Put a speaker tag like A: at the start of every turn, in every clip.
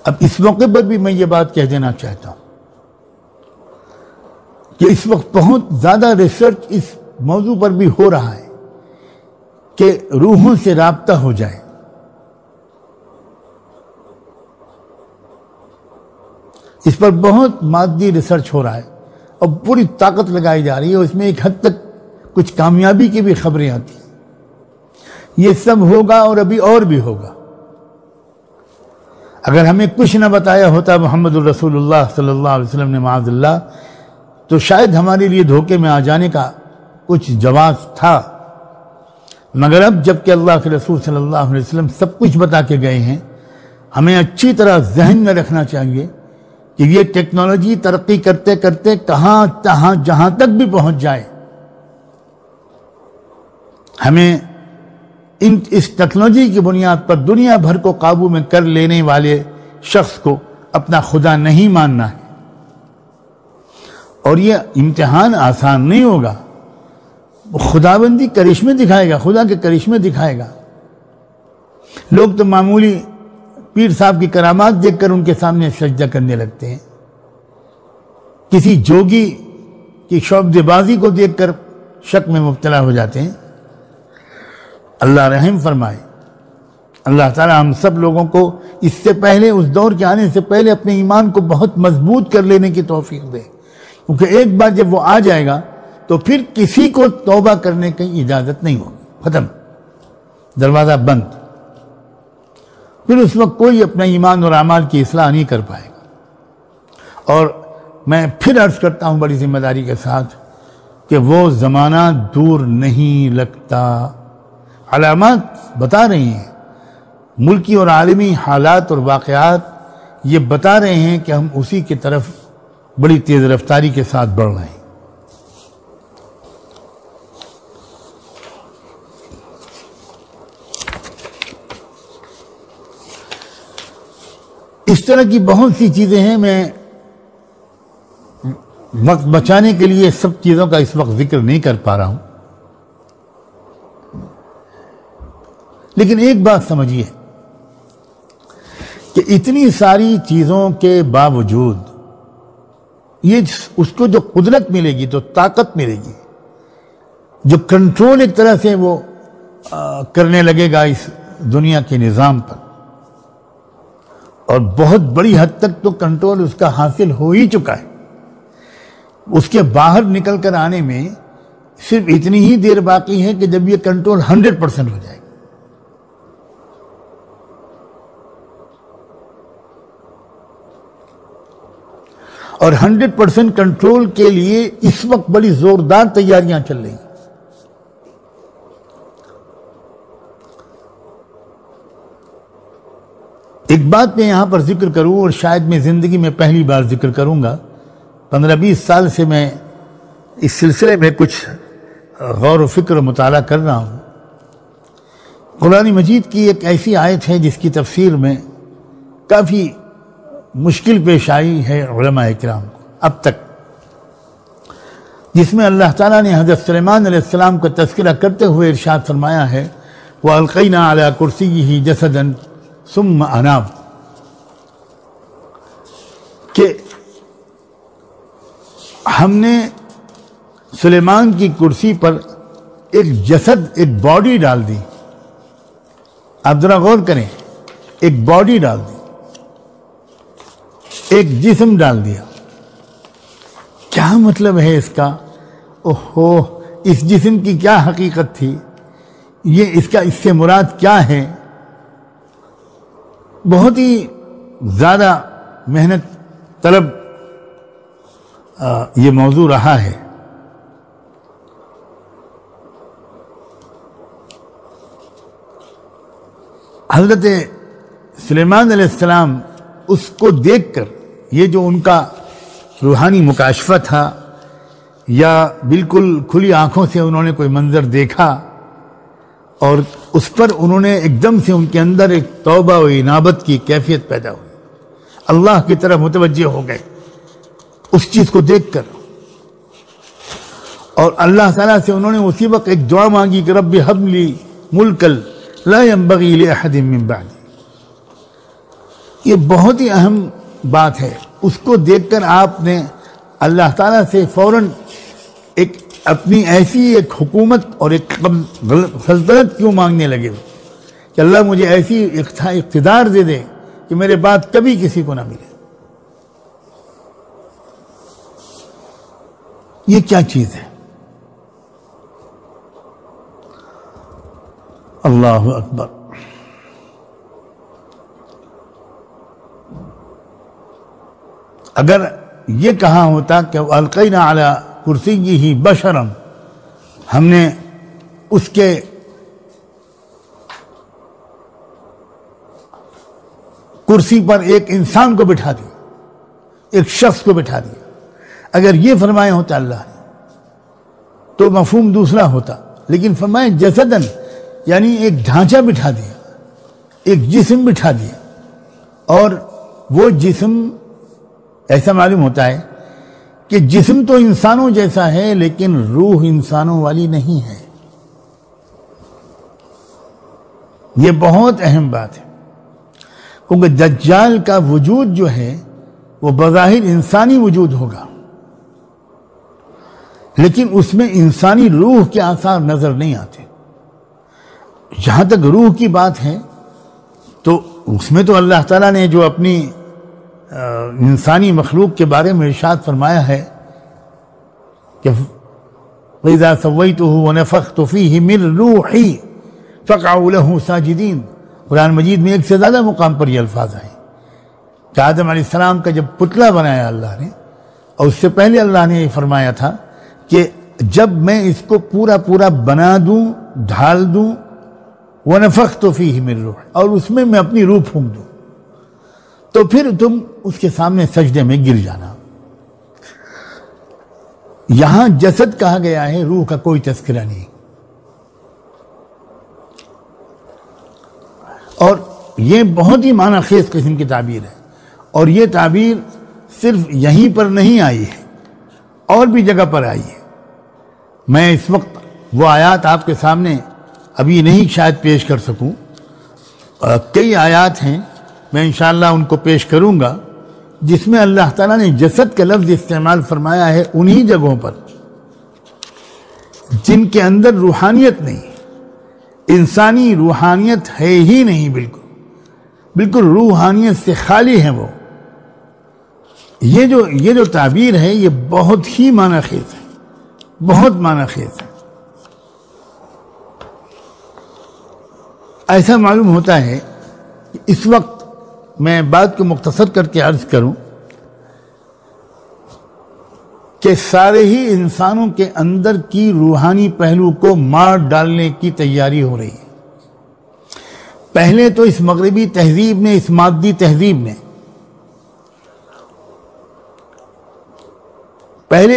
A: اب اس موقع پر بھی میں یہ بات کہہ دینا چاہتا ہوں کہ اس وقت بہت زیادہ ریسرچ اس موضوع پر بھی ہو رہا ہے کہ روحوں سے رابطہ ہو جائے. اس پر بہت مادی ریسرچ ہو رہا ہے اور پوری طاقت لگائی جا رہی ہے، اور اس میں ایک حد تک کچھ کامیابی کی بھی خبریں آتی ہیں. یہ سب ہوگا اور ابھی اور بھی ہوگا. اگر ہمیں کچھ نہ بتایا ہوتا محمد الرسول اللہ صلی اللہ علیہ وسلم نے معاذ اللہ، تو شاید ہمارے لیے دھوکے میں آ جانے کا کچھ جواز تھا. مگر اب جب کہ اللہ کے رسول صلی اللہ علیہ وسلم سب کچھ بتا کے گئے ہیں، ہمیں اچھی طرح ذہن میں رکھنا چاہیے کہ یہ ٹیکنالوجی ترقی کرتے کرتے جہاں تک بھی پہنچ جائے، ہمیں اس ٹیکنالوجی کی بنیاد پر دنیا بھر کو قابو میں کر لینے والے شخص کو اپنا خدا نہیں ماننا ہے. اور یہ امتحان آسان نہیں ہوگا. خداوندی کرشمے دکھائے گا، خدا کے کرشمے دکھائے گا. لوگ تو معمولی پیر صاحب کی کرامات دیکھ کر ان کے سامنے سجدہ کرنے لگتے ہیں. کسی جوگی کی شعبدے بازی کو دیکھ کر شک میں مبتلا ہو جاتے ہیں. اللہ رحم فرمائے. اللہ تعالی ہم سب لوگوں کو اس سے پہلے، اس دور کے آنے سے پہلے اپنے ایمان کو بہت مضبوط کر لینے کی توفیق دے، کیونکہ ایک بار جب وہ آ جائے گا تو پھر کسی کو توبہ کرنے کی اجازت نہیں ہوگی. ختم، دروازہ بند. پھر اس وقت کوئی اپنا ایمان اور اعمال کی اصلاح نہیں کر پائے گا. اور میں پھر عرض کرتا ہوں بڑی ذمہ داری کے ساتھ کہ وہ زمانہ دور نہیں لگتا. علامات بتا رہی ہیں، ملکی اور عالمی حالات اور واقعات یہ بتا رہے ہیں کہ ہم اسی کی طرف بڑی تیز رفتاری کے ساتھ بڑھ رہے ہیں. اس طرح کی بہت سی چیزیں ہیں. میں وقت بچانے کے لیے سب چیزوں کا اس وقت ذکر نہیں کر پا رہا ہوں، لیکن ایک بات سمجھیے کہ اتنی ساری چیزوں کے باوجود یہ اس کو جو قدرت ملے گی، جو طاقت ملے گی، جو کنٹرول ایک طرح سے وہ کرنے لگے گا اس دنیا کے نظام پر، اور بہت بڑی حد تک تو کنٹرول اس کا حاصل ہو ہی چکا ہے. اس کے باہر نکل کر آنے میں صرف اتنی ہی دیر باقی ہے کہ جب یہ کنٹرول 100% ہو جائے گا. اور 100% کنٹرول کے لیے اس وقت بڑی زوردار تیاریاں چل رہی ہیں. ایک بات میں یہاں پر ذکر کروں، اور شاید میں زندگی میں پہلی بار ذکر کروں گا. 15-20 سال سے میں اس سلسلے میں کچھ غور و فکر و مطالعہ کر رہا ہوں. قرآن مجید کی ایک ایسی آیت ہے جس کی تفسیر میں کافی مشکل پیش آئی ہے علماء اکرام کو اب تک، جس میں اللہ تعالیٰ نے حضرت سلیمان علیہ السلام کا تذکرہ کرتے ہوئے ارشاد فرمایا ہے وَأَلْقَيْنَا عَلَى كُرْسِيِّهِ جَسَدًا ثُمَّ أَنَابَ، کہ ہم نے سلیمان کی کرسی پر ایک جسد، ایک باڈی ڈال دی. آپ ذرا غور کریں، ایک باڈی ڈال دی، ایک جسم ڈال دیا. کیا مطلب ہے اس کا؟ اوہو، اس جسم کی کیا حقیقت تھی؟ اس سے مراد کیا ہے؟ بہت ہی زیادہ محنت طلب یہ موضوع رہا ہے. حضرت سلیمان علیہ السلام اس کو دیکھ کر، یہ جو ان کا روحانی مکاشفہ تھا، یا بالکل کھلی آنکھوں سے انہوں نے کوئی منظر دیکھا اور اس پر انہوں نے ایک دم سے ان کے اندر ایک توبہ و انابت کی کیفیت پیدا ہوئی، اللہ کی طرف متوجہ ہو گئے اس چیز کو دیکھ کر. اور اللہ تعالیٰ سے انہوں نے اسی وقت ایک دعا مانگی کہ رب ہب لی ملکا لا ينبغی لأحد من بعدی، یہ بہت ہی اہم بات ہے. اس کو دیکھ کر آپ نے اللہ تعالیٰ سے فوراً ایک اپنی ایسی ایک حکومت اور ایک سلطنت کیوں مانگنے لگے کہ اللہ مجھے ایسی اقتدار دے دے کہ میرے بعد کبھی کسی کو نہ ملے. یہ کیا چیز ہے؟ اللہ اکبر. اگر یہ کہا ہوتا کہ القینا علی کرسیہ بشرا، ہم نے اس کے کرسی پر ایک انسان کو بٹھا دیا، ایک شخص کو بٹھا دیا، اگر یہ فرمایا ہوتا اللہ نے تو مفہوم دوسرا ہوتا. لیکن فرمائے جسدن، یعنی ایک ڈھانچہ بٹھا دیا، ایک جسم بٹھا دیا. اور وہ جسم ایسا معلوم ہوتا ہے کہ جسم تو انسانوں جیسا ہے لیکن روح انسانوں والی نہیں ہے. یہ بہت اہم بات ہے، کیونکہ دجال کا وجود جو ہے وہ بظاہر انسانی وجود ہوگا، لیکن اس میں انسانی روح کے آثار نظر نہیں آتے. جہاں تک روح کی بات ہے تو اس میں تو اللہ تعالیٰ نے جو اپنی انسانی مخلوق کے بارے میں ارشاد فرمایا ہے کہ وَإِذَا سَوَّيْتُهُ وَنَفَخْتُ فِيهِ مِن رُوحِي فَقَعُوا لَهُ سَاجِدِينَ. قرآن مجید میں ایک سے زیادہ مقام پر یہ الفاظ آئے کہ آدم علیہ السلام کا جب پتلا بنایا اللہ نے، اور اس سے پہلے اللہ نے یہ فرمایا تھا کہ جب میں اس کو پورا پورا بنا دوں، ڈھال دوں، وَنَفَخْتُ فِيهِ مِن رُوحِي، اور اس میں اپنی روح پھونک دوں، تو پھر تم اس کے سامنے سجدے میں گر جانا. یہاں جسد کہا گیا ہے، روح کا کوئی تذکرہ نہیں. اور یہ بہت ہی معنی خیز قسم کی تعبیر ہے، اور یہ تعبیر صرف یہیں پر نہیں آئی ہے، اور بھی جگہ پر آئی ہے. میں اس وقت وہ آیات آپ کے سامنے ابھی نہیں شاید پیش کر سکوں، کئی آیات ہیں، میں انشاءاللہ ان کو پیش کروں گا جس میں اللہ تعالیٰ نے جسد کا لفظ استعمال فرمایا ہے انہی جگہوں پر جن کے اندر روحانیت نہیں، انسانی روحانیت ہے ہی نہیں، بالکل روحانیت سے خالی ہیں وہ. یہ جو تعبیر ہے یہ بہت ہی معنی خیز ہے، بہت معنی خیز ہے. ایسا معلوم ہوتا ہے کہ اس وقت میں بات کو مختصر کر کے عرض کروں کہ سارے ہی انسانوں کے اندر کی روحانی پہلو کو مار ڈالنے کی تیاری ہو رہی ہے. پہلے تو اس مغربی تہذیب نے، اس مادی تہذیب نے پہلے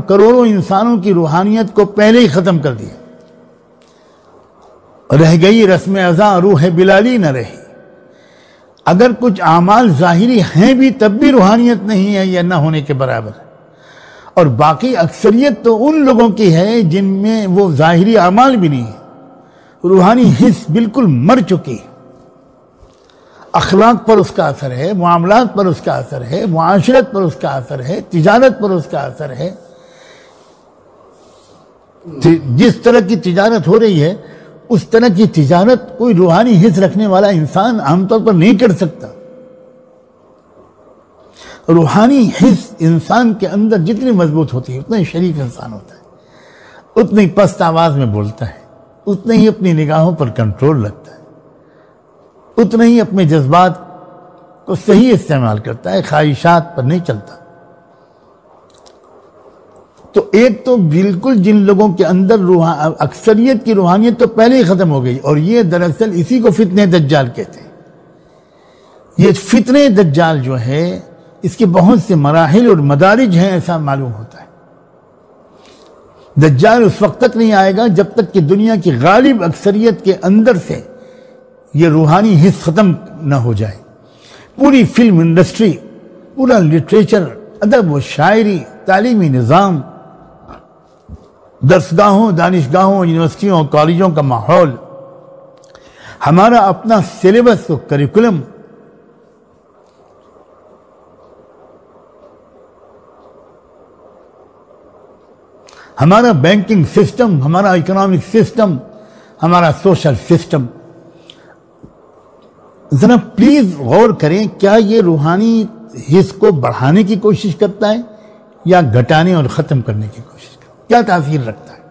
A: کروڑوں انسانوں کی روحانیت کو پہلے ہی ختم کر دیا. رہ گئی رسم ازاں، روح بلالی نہ رہی. اگر کچھ اعمال ظاہری ہیں بھی تب بھی روحانیت نہیں ہے یا نہ ہونے کے برابر ہے. اور باقی اکثریت تو ان لوگوں کی ہے جن میں وہ ظاہری اعمال بھی نہیں ہے، روحانی حص بالکل مر چکی. اخلاق پر اس کا اثر ہے، معاملات پر اس کا اثر ہے، معاشرت پر اس کا اثر ہے، تجارت پر اس کا اثر ہے. جس طرح کی تجارت ہو رہی ہے اس طرح کی تجارت کوئی روحانی حص رکھنے والا انسان عام طور پر نہیں کر سکتا. روحانی حص انسان کے اندر جتنی مضبوط ہوتی ہے اتنا ہی شریف انسان ہوتا ہے، اتنی ہی پست آواز میں بولتا ہے، اتنے ہی اپنی نگاہوں پر کنٹرول رکھتا ہے، اتنے ہی اپنے جذبات کو صحیح استعمال کرتا ہے، خواہشات پر نہیں چلتا. تو ایک تو بالکل جن لوگوں کے اندر اکثریت کی روحانیت تو پہلے ہی ختم ہو گئی، اور یہ دراصل اسی کو فتنہ دجال کہتے ہیں. یہ فتنہ دجال جو ہے اس کے بہت سے مراحل اور مدارج ہیں، ایسا معلوم ہوتا ہے. دجال اس وقت تک نہیں آئے گا جب تک کہ دنیا کی غالب اکثریت کے اندر سے یہ روحانی حص ختم نہ ہو جائے. پوری فلم انڈسٹری، پورا لٹریچر، ادب و شاعری، تعلیمی نظام، درسگاہوں، دانشگاہوں، یونیورسٹیوں، کالجوں کا ماحول، ہمارا اپنا سلیبس و کریکولم ہمارا بینکنگ سسٹم، ہمارا اکنامک سسٹم، ہمارا سوشل سسٹم، ذرا پلیز غور کریں، کیا یہ روحانی حص کو بڑھانے کی کوشش کرتا ہے یا گھٹانے اور ختم کرنے کی کوشش کرتا ہے؟ کیا تاثیر رکھتا ہے؟